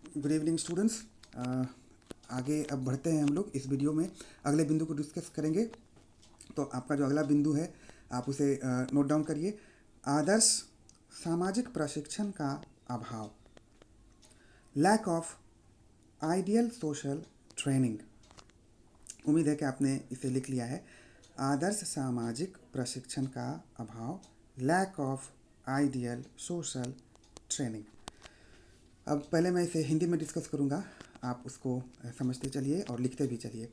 Good evening students. आगे अब बढ़ते हैं हम लोग इस वीडियो में अगले बिंदु को डिस्कस करेंगे। तो आपका जो अगला बिंदु है आप उसे नोट डाउन करिए। आदर्श सामाजिक प्रशिक्षण का अभाव, lack of ideal social training. उम्मीद है कि आपने इसे लिख लिया है। आदर्श सामाजिक प्रशिक्षण का अभाव, lack of ideal social training. अब पहले मैं इसे हिंदी में डिस्कस करूँगा, आप उसको समझते चलिए और लिखते भी चलिए।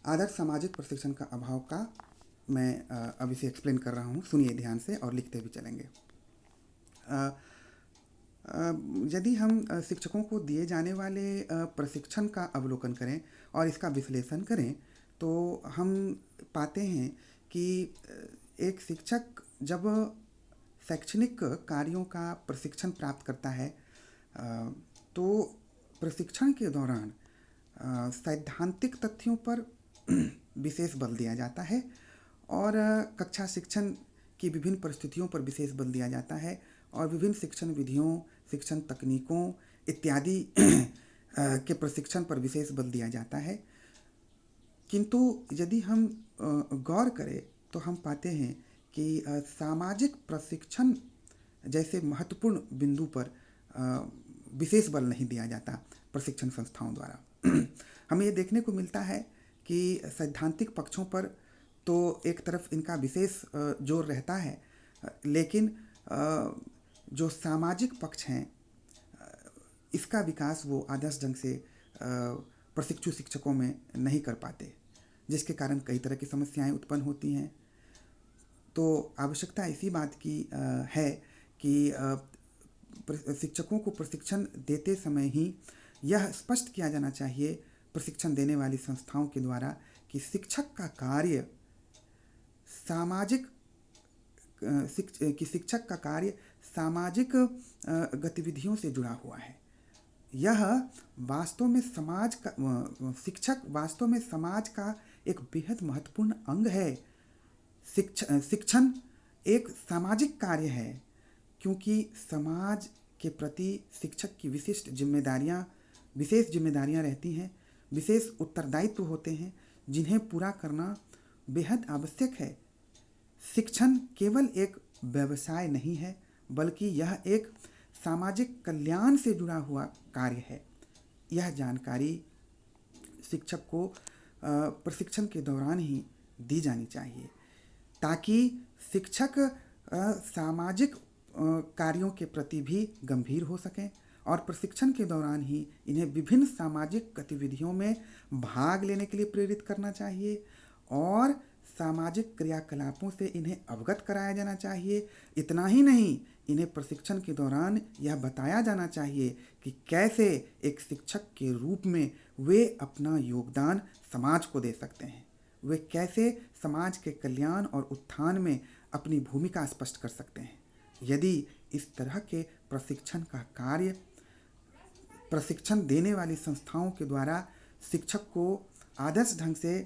आदर्श सामाजिक प्रशिक्षण का अभाव का मैं अब इसे एक्सप्लेन कर रहा हूँ, सुनिए ध्यान से और लिखते भी चलेंगे। अ, यदि हम शिक्षकों को दिए जाने वाले प्रशिक्षण का अवलोकन करें और इसका विश्लेषण करें तो हम पाते हैं कि एक शिक्षक जब शैक्षणिक कार्यों का प्रशिक्षण प्राप्त करता है तो प्रशिक्षण के दौरान सैद्धांतिक तथ्यों पर विशेष बल दिया जाता है और कक्षा शिक्षण की विभिन्न परिस्थितियों पर विशेष बल दिया जाता है और विभिन्न शिक्षण विधियों, शिक्षण तकनीकों इत्यादि के प्रशिक्षण पर विशेष बल दिया जाता है। किंतु यदि हम गौर करें तो हम पाते हैं कि सामाजिक प्रशिक्षण जैसे महत्वपूर्ण बिंदु पर विशेष बल नहीं दिया जाता प्रशिक्षण संस्थाओं द्वारा। हमें ये देखने को मिलता है कि सैद्धांतिक पक्षों पर तो एक तरफ इनका विशेष जोर रहता है, लेकिन जो सामाजिक पक्ष हैं इसका विकास वो आदर्श ढंग से प्रशिक्षु शिक्षकों में नहीं कर पाते, जिसके कारण कई तरह की समस्याएं उत्पन्न होती हैं। तो आवश्यकता इसी बात की है कि शिक्षकों को प्रशिक्षण देते समय ही यह स्पष्ट किया जाना चाहिए प्रशिक्षण देने वाली संस्थाओं के द्वारा कि शिक्षक का कार्य सामाजिक शिक्षक का कार्य सामाजिक गतिविधियों से जुड़ा हुआ है। यह वास्तव में समाज का शिक्षक वास्तव में समाज का एक बेहद महत्वपूर्ण अंग है। शिक्षण एक सामाजिक कार्य है क्योंकि समाज के प्रति शिक्षक की विशेष जिम्मेदारियां रहती हैं, विशेष उत्तरदायित्व होते हैं जिन्हें पूरा करना बेहद आवश्यक है। शिक्षण केवल एक व्यवसाय नहीं है बल्कि यह एक सामाजिक कल्याण से जुड़ा हुआ कार्य है। यह जानकारी शिक्षक को प्रशिक्षण के दौरान ही दी जानी चाहिए ताकि शिक्षक सामाजिक कार्यों के प्रति भी गंभीर हो सकें और प्रशिक्षण के दौरान ही इन्हें विभिन्न सामाजिक गतिविधियों में भाग लेने के लिए प्रेरित करना चाहिए और सामाजिक क्रियाकलापों से इन्हें अवगत कराया जाना चाहिए। इतना ही नहीं, इन्हें प्रशिक्षण के दौरान यह बताया जाना चाहिए कि कैसे एक शिक्षक के रूप में वे अपना योगदान समाज को दे सकते हैं, वे कैसे समाज के कल्याण और उत्थान में अपनी भूमिका स्पष्ट कर सकते हैं। यदि इस तरह के प्रशिक्षण का कार्य प्रशिक्षण देने वाली संस्थाओं के द्वारा शिक्षक को आदर्श ढंग से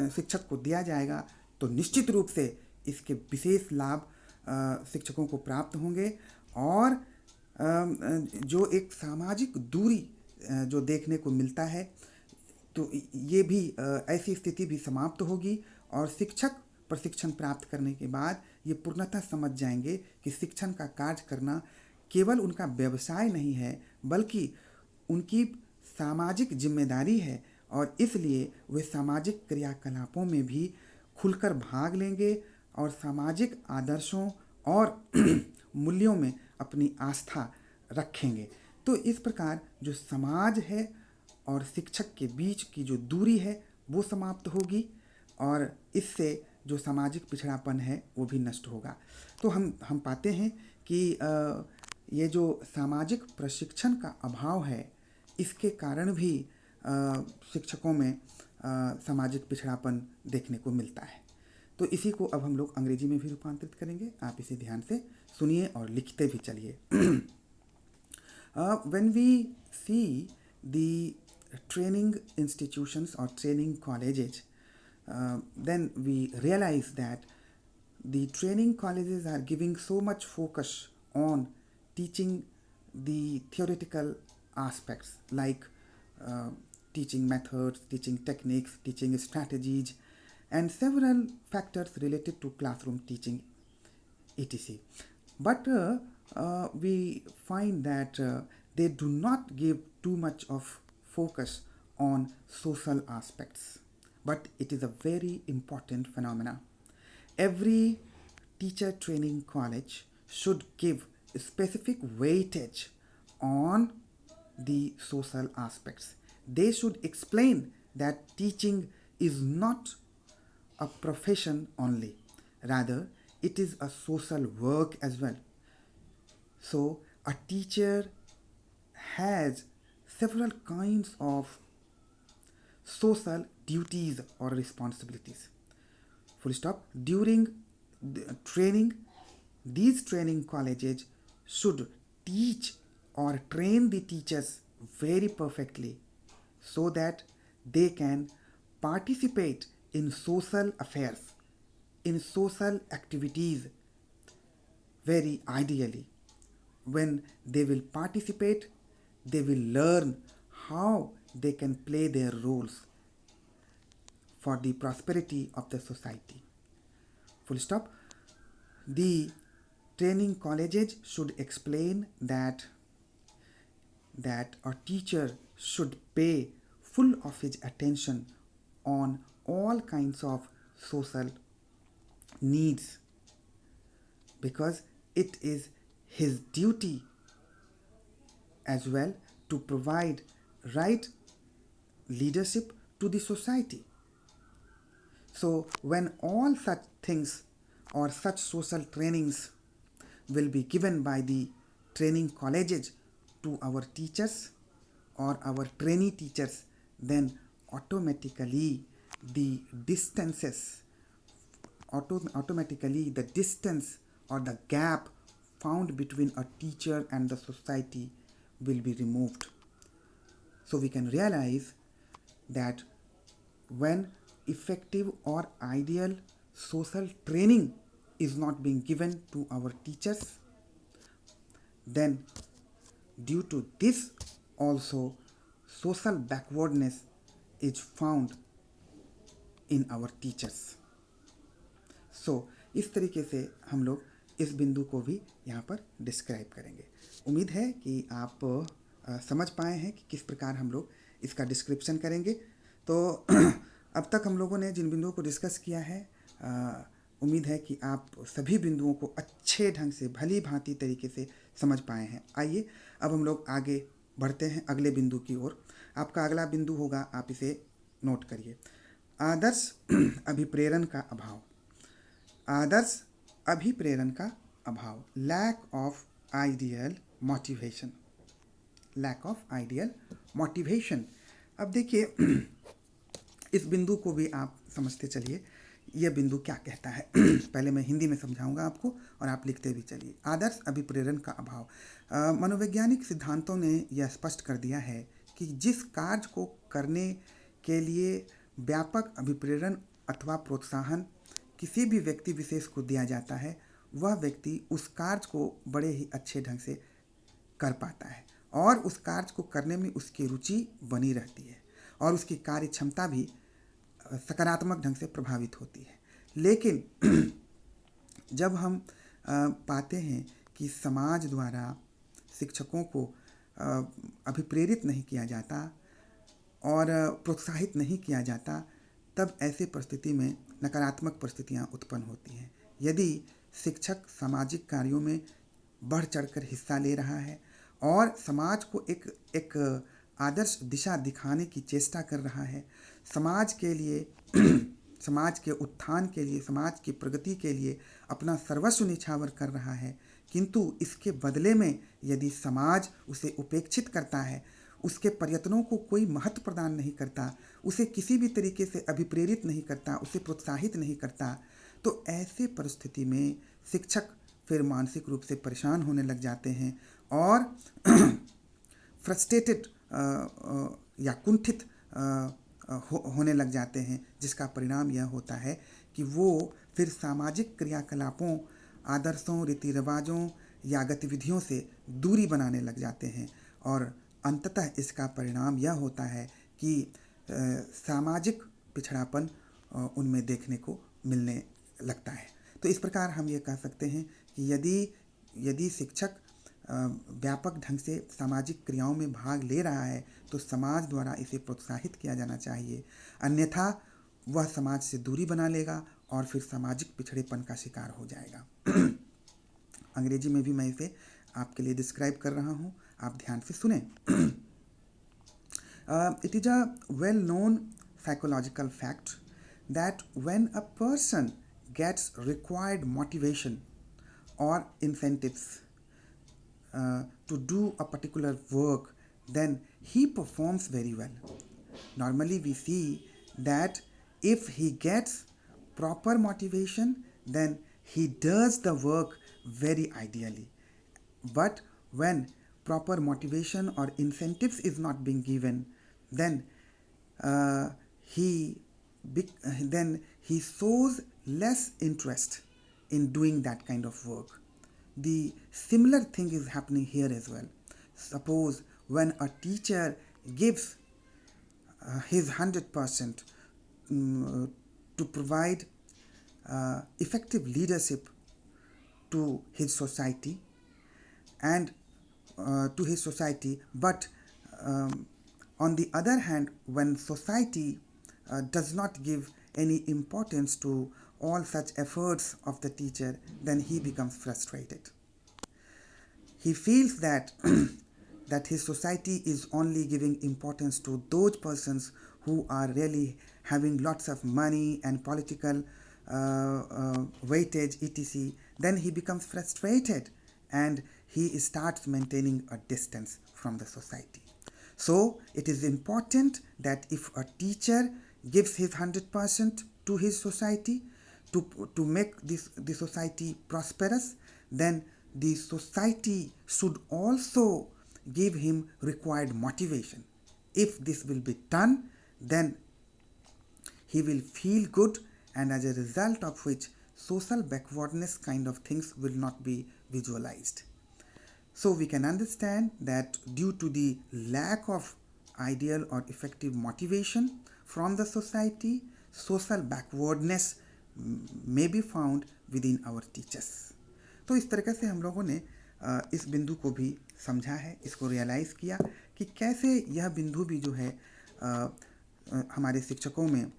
शिक्षक को दिया जाएगा तो निश्चित रूप से इसके विशेष लाभ शिक्षकों को प्राप्त होंगे और जो एक सामाजिक दूरी जो देखने को मिलता है तो ये भी ऐसी स्थिति भी समाप्त होगी और शिक्षक प्रशिक्षण प्राप्त करने के बाद ये पूर्णतः समझ जाएंगे कि शिक्षण का कार्य करना केवल उनका व्यवसाय नहीं है बल्कि उनकी सामाजिक जिम्मेदारी है और इसलिए वे सामाजिक क्रियाकलापों में भी खुलकर भाग लेंगे और सामाजिक आदर्शों और मूल्यों में अपनी आस्था रखेंगे। तो इस प्रकार जो समाज है और शिक्षक के बीच की जो दूरी है वो समाप्त होगी और इससे जो सामाजिक पिछड़ापन है वो भी नष्ट होगा। तो हम पाते हैं कि ये जो सामाजिक प्रशिक्षण का अभाव है इसके कारण भी शिक्षकों में सामाजिक पिछड़ापन देखने को मिलता है। तो इसी को अब हम लोग अंग्रेजी में भी रूपांतरित करेंगे, आप इसे ध्यान से सुनिए और लिखते भी चलिए। When we see the training institutions or training colleges, then we realize that the training colleges are giving so much focus on teaching the theoretical aspects like teaching methods, teaching techniques, teaching strategies, and several factors related to classroom teaching, etc. But we find that they do not give too much of focus on social aspects, but it is a very important phenomena. Every teacher training college should give specific weightage on the social aspects. They should explain that teaching is not a profession only, rather, it is a social work as well. So, a teacher has several kinds of social duties or responsibilities. Full stop. During the training, these training colleges should teach or train the teachers very perfectly so that they can participate in social affairs, in social activities very ideally. When they will participate, they will learn how they can play their roles for the prosperity of the society. Full stop. The training colleges should explain that a teacher should pay full of his attention on all kinds of social needs because it is his duty as well to provide right leadership to the society. So when all such things or such social trainings will be given by the training colleges to our teachers or our trainee teachers, then automatically the distances, automatically the distance or the gap found between a teacher and the society will be removed. So we can realize that when effective or ideal social training is not being given to our teachers, then due to this also social backwardness is found in our teachers. सो इस तरीके से हम लोग इस बिंदु को भी यहाँ पर डिस्क्राइब करेंगे। उम्मीद है कि आप समझ पाए हैं कि किस प्रकार हम लोग इसका डिस्क्रिप्शन करेंगे। तो अब तक हम लोगों ने जिन बिंदुओं को डिस्कस किया है, उम्मीद है कि आप सभी बिंदुओं को अच्छे ढंग से भली भांति तरीके से समझ पाए हैं। आइए अब हम लोग आगे बढ़ते हैं अगले बिंदु की ओर। आपका अगला बिंदु होगा, आप इसे नोट करिए, आदर्श अभिप्रेरण का अभाव। आदर्श अभिप्रेरण का अभाव, lack of ideal motivation, lack of ideal motivation. अब देखिए इस बिंदु को भी आप समझते चलिए, यह बिंदु क्या कहता है। पहले मैं हिंदी में समझाऊंगा आपको और आप लिखते भी चलिए। आदर्श अभिप्रेरण का अभाव। मनोवैज्ञानिक सिद्धांतों ने यह स्पष्ट कर दिया है कि जिस कार्य को करने के लिए व्यापक अभिप्रेरण अथवा प्रोत्साहन किसी भी व्यक्ति विशेष को दिया जाता है, वह व्यक्ति उस कार्य को बड़े ही अच्छे ढंग से कर पाता है और उस कार्य को करने में उसकी रुचि बनी रहती है और उसकी कार्य क्षमता भी सकारात्मक ढंग से प्रभावित होती है। लेकिन जब हम पाते हैं कि समाज द्वारा शिक्षकों को अभिप्रेरित नहीं किया जाता और प्रोत्साहित नहीं किया जाता, तब ऐसे परिस्थिति में नकारात्मक परिस्थितियां उत्पन्न होती हैं। यदि शिक्षक सामाजिक कार्यों में बढ़ चढ़कर हिस्सा ले रहा है और समाज को एक आदर्श दिशा दिखाने की चेष्टा कर रहा है, समाज के लिए समाज के उत्थान के लिए, समाज की प्रगति के लिए अपना सर्वस्व निछावर कर रहा है, किंतु इसके बदले में यदि समाज उसे उपेक्षित करता है, उसके प्रयत्नों को कोई महत्व प्रदान नहीं करता, उसे किसी भी तरीके से अभिप्रेरित नहीं करता, उसे प्रोत्साहित नहीं करता, तो ऐसे परिस्थिति में शिक्षक फिर मानसिक रूप से परेशान होने लग जाते हैं और फ्रस्ट्रेटेड या कुंठित होने लग जाते हैं, जिसका परिणाम यह होता है कि वो फिर सामाजिक क्रियाकलापों, आदर्शों, रीति रिवाजों या गतिविधियों से दूरी बनाने लग जाते हैं और अंततः इसका परिणाम यह होता है कि सामाजिक पिछड़ापन उनमें देखने को मिलने लगता है। तो इस प्रकार हम ये कह सकते हैं कि यदि शिक्षक व्यापक ढंग से सामाजिक क्रियाओं में भाग ले रहा है तो समाज द्वारा इसे प्रोत्साहित किया जाना चाहिए, अन्यथा वह समाज से दूरी बना लेगा और फिर सामाजिक पिछड़ेपन का शिकार हो जाएगा। अंग्रेजी में भी मैं इसे आपके लिए डिस्क्राइब कर रहा हूँ, आप ध्यान से सुने। It is a well-known psychological fact that when a person gets required motivation or incentives to do a particular work, then he performs very well. Normally we see that if he gets proper motivation, then he does the work very ideally. But when proper motivation or incentives is not being given, then he shows less interest in doing that kind of work. The similar thing is happening here as well. Suppose when a teacher gives his 100% to provide effective leadership to his society but on the other hand, when society does not give any importance to all such efforts of the teacher, then he becomes frustrated. He feels that that his society is only giving importance to those persons who are really having lots of money and political weightage, etc. Then he becomes frustrated and he starts maintaining a distance from the society. So it is important that if a teacher gives his 100% to his society to make the society prosperous, then the society should also give him required motivation. If this will be done, then he will feel good, and as a result of which social backwardness kind of things will not be visualized. So we can understand that due to the lack of ideal or effective motivation from the society, social backwardness may be found within our teachers. तो इस तरीके से हम लोगों ने इस बिंदु को भी समझा है, इसको रियलाइज़ किया कि कैसे यह बिंदु भी जो है हमारे शिक्षकों में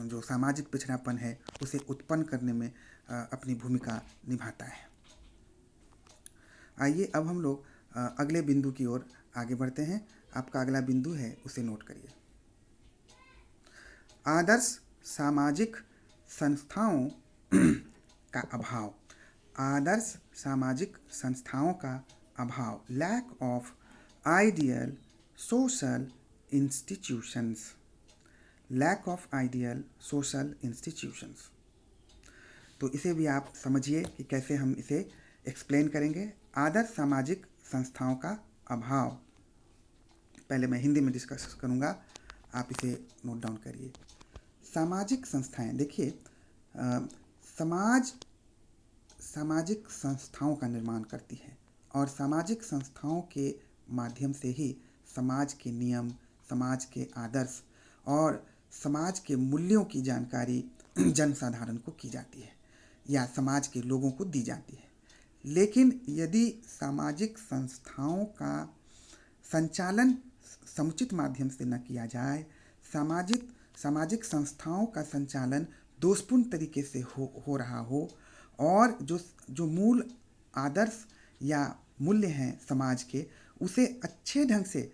जो सामाजिक पिछड़ापन है उसे उत्पन्न करने में अपनी भूमिका निभाता है। आइए अब हम लोग अगले बिंदु की ओर आगे बढ़ते हैं। आपका अगला बिंदु है, उसे नोट करिए। आदर्श सामाजिक संस्थाओं का अभाव। आदर्श सामाजिक संस्थाओं का अभाव, lack of ideal social institutions. Lack of ideal social institutions, तो इसे भी आप समझिए कि कैसे हम इसे एक्सप्लेन करेंगे। आदर्श सामाजिक संस्थाओं का अभाव, पहले मैं हिंदी में डिस्कस करूंगा, आप इसे नोट डाउन करिए। सामाजिक संस्थाएं, देखिए समाज सामाजिक संस्थाओं का निर्माण करती है और सामाजिक संस्थाओं के माध्यम से ही समाज के नियम, समाज के आदर्श और समाज के मूल्यों की जानकारी जनसाधारण को की जाती है या समाज के लोगों को दी जाती है। लेकिन यदि सामाजिक संस्थाओं का संचालन समुचित माध्यम से न किया जाए, सामाजिक संस्थाओं का संचालन दोषपूर्ण तरीके से हो रहा हो और जो मूल आदर्श या मूल्य हैं समाज के, उसे अच्छे ढंग से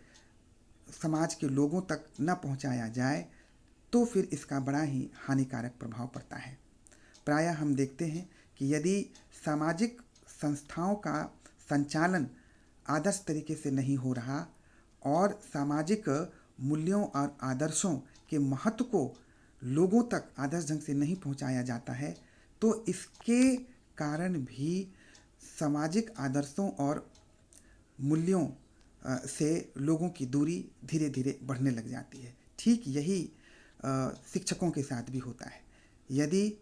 समाज के लोगों तक न पहुंचाया जाए, तो फिर इसका बड़ा ही हानिकारक प्रभाव पड़ता है। प्रायः हम देखते हैं कि यदि सामाजिक संस्थाओं का संचालन आदर्श तरीके से नहीं हो रहा और सामाजिक मूल्यों और आदर्शों के महत्व को लोगों तक आदर्श ढंग से नहीं पहुंचाया जाता है, तो इसके कारण भी सामाजिक आदर्शों और मूल्यों से लोगों की दूरी धीरे धीरे बढ़ने लग जाती है। ठीक यही शिक्षकों के साथ भी होता है। यदि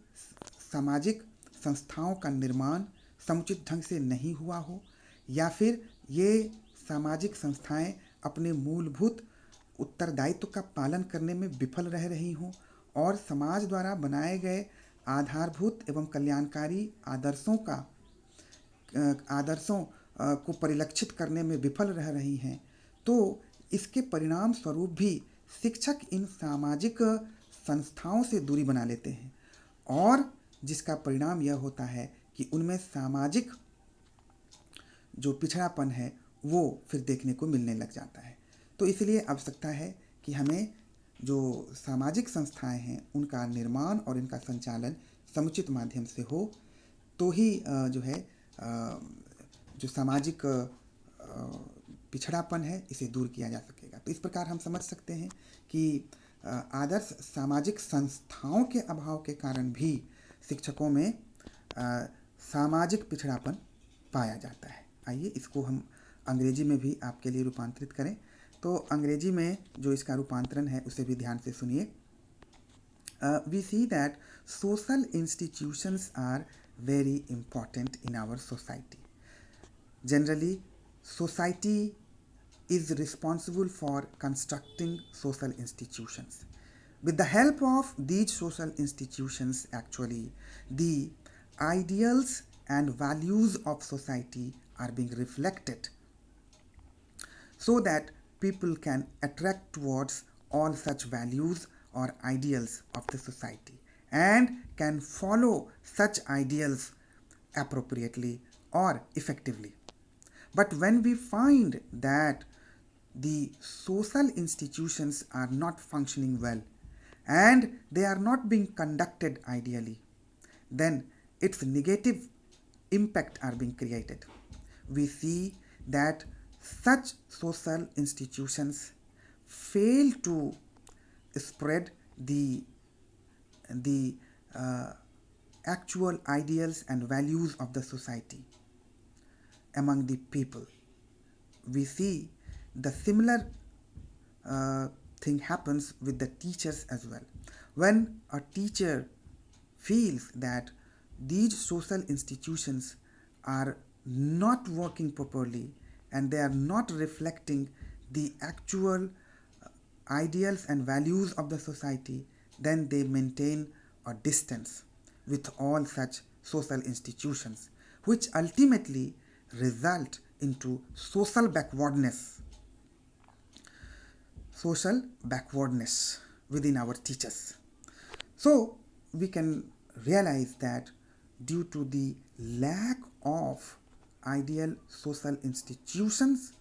सामाजिक संस्थाओं का निर्माण समुचित ढंग से नहीं हुआ हो या फिर ये सामाजिक संस्थाएं अपने मूलभूत उत्तरदायित्व का पालन करने में विफल रह रही हों और समाज द्वारा बनाए गए आधारभूत एवं कल्याणकारी आदर्शों को परिलक्षित करने में विफल रह रही हैं, तो इसके परिणाम स्वरूप भी शिक्षक इन सामाजिक संस्थाओं से दूरी बना लेते हैं और जिसका परिणाम यह होता है कि उनमें सामाजिक जो पिछड़ापन है वो फिर देखने को मिलने लग जाता है। तो इसलिए आवश्यकता है कि हमें जो सामाजिक संस्थाएं हैं उनका निर्माण और इनका संचालन समुचित माध्यम से हो, तो ही जो है जो सामाजिक पिछड़ापन है इसे दूर किया जा सकेगा। तो इस प्रकार हम समझ सकते हैं कि आदर्श सामाजिक संस्थाओं के अभाव के कारण भी शिक्षकों में सामाजिक पिछड़ापन पाया जाता है। आइए इसको हम अंग्रेजी में भी आपके लिए रूपांतरित करें। तो अंग्रेजी में जो इसका रूपांतरण है उसे भी ध्यान से सुनिए। We see that social institutions are very important in our society. Generally, society is responsible for constructing social institutions. With the help of these social institutions, actually, the ideals and values of society are being reflected so that people can attract towards all such values or ideals of the society and can follow such ideals appropriately or effectively. But when we find that the social institutions are not functioning well and they are not being conducted ideally, then its negative impact are being created. We see that such social institutions fail to spread the actual ideals and values of the society among the people. We see the similar thing happens with the teachers as well. When a teacher feels that these social institutions are not working properly and they are not reflecting the actual ideals and values of the society, then they maintain a distance with all such social institutions, which ultimately result into social backwardness within our teachers. So we can realize that due to the lack of ideal social institutions,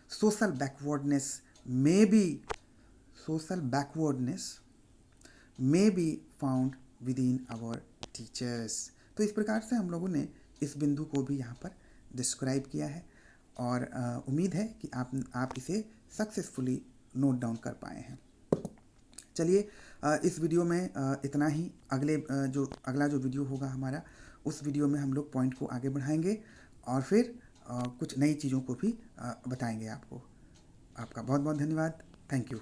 social backwardness may be found within our teachers. तो इस प्रकार से हम लोगों ने इस बिंदु को भी यहाँ पर डिस्क्राइब किया है और उम्मीद है कि आप इसे सक्सेसफुली नोट डाउन कर पाए हैं। चलिए इस वीडियो में इतना ही। अगला जो वीडियो होगा हमारा, उस वीडियो में हम लोग पॉइंट को आगे बढ़ाएंगे और फिर कुछ नई चीज़ों को भी बताएंगे आपको। आपका बहुत बहुत धन्यवाद। Thank you.